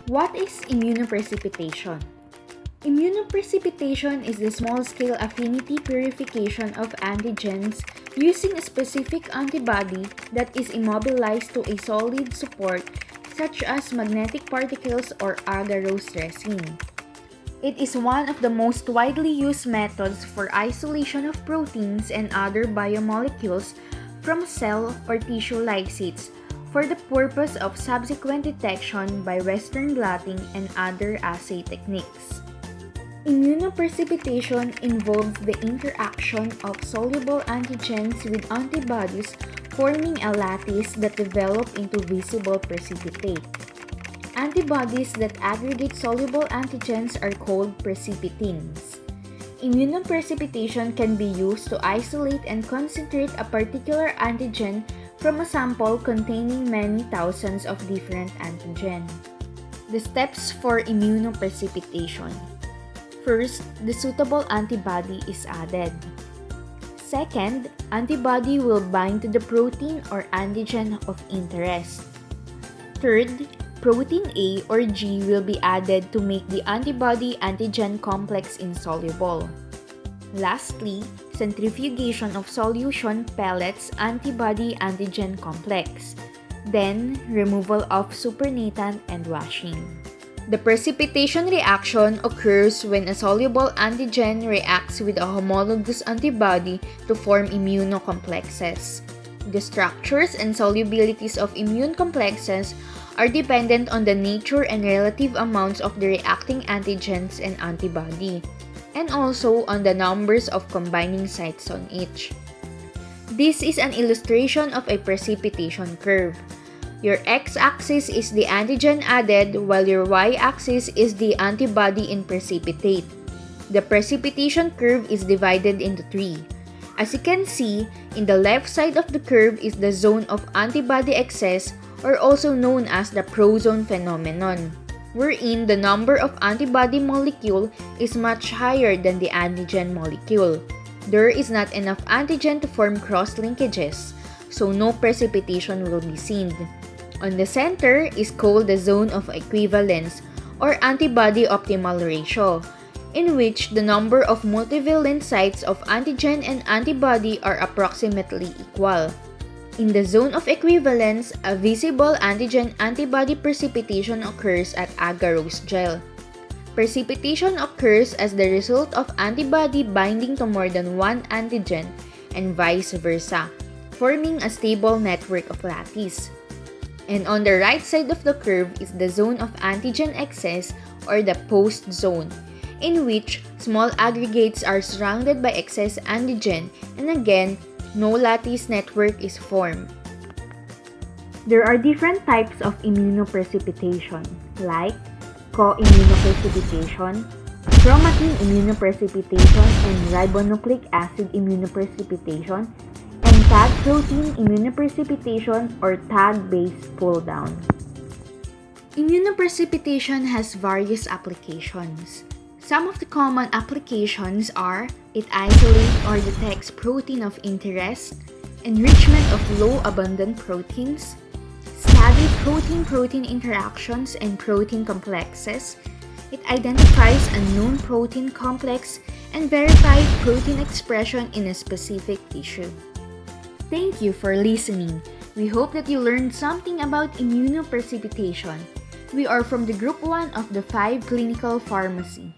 What is immunoprecipitation? Immunoprecipitation is the small-scale affinity purification of antigens using a specific antibody that is immobilized to a solid support such as magnetic particles or agarose resin. It is one of the most widely used methods for isolation of proteins and other biomolecules from cell or tissue lysates for the purpose of subsequent detection by Western blotting and other assay techniques. Immunoprecipitation involves the interaction of soluble antigens with antibodies forming a lattice that develop into visible precipitate. Antibodies that aggregate soluble antigens are called precipitins. Immunoprecipitation can be used to isolate and concentrate a particular antigen from a sample containing many thousands of different antigens. The steps for immunoprecipitation. First, the suitable antibody is added. Second, antibody will bind to the protein or antigen of interest. Third, protein A or G will be added to make the antibody-antigen complex insoluble. Lastly, centrifugation of solution pellets antibody-antigen complex. Then, removal of supernatant and washing. The precipitation reaction occurs when a soluble antigen reacts with a homologous antibody to form immunocomplexes. The structures and solubilities of immune complexes are dependent on the nature and relative amounts of the reacting antigens and antibody, and also on the numbers of combining sites on each. This is an illustration of a precipitation curve. Your x-axis is the antigen added while your y-axis is the antibody in precipitate. The precipitation curve is divided into three. As you can see, in the left side of the curve is the zone of antibody excess, or also known as the prozone phenomenon, wherein the number of antibody molecule is much higher than the antigen molecule. There is not enough antigen to form cross-linkages, so no precipitation will be seen. On the center is called the zone of equivalence, or antibody optimal ratio, in which the number of multivalent sites of antigen and antibody are approximately equal. In the zone of equivalence, a visible antigen-antibody precipitation occurs at agarose gel. Precipitation occurs as the result of antibody binding to more than one antigen and vice versa, forming a stable network of lattice. And on the right side of the curve is the zone of antigen excess, or the post zone, in which small aggregates are surrounded by excess antigen, and again, no lattice network is formed. There are different types of immunoprecipitation, like co-immunoprecipitation, chromatin immunoprecipitation, and ribonucleic acid immunoprecipitation, and tag protein immunoprecipitation or tag-based pull-down. Immunoprecipitation has various applications. Some of the common applications are it isolates or detects protein of interest, enrichment of low-abundant proteins, study protein-protein interactions and protein complexes, it identifies a known protein complex, and verifies protein expression in a specific tissue. Thank you for listening. We hope that you learned something about immunoprecipitation. We are from the Group 1 of the 5 Clinical Pharmacy.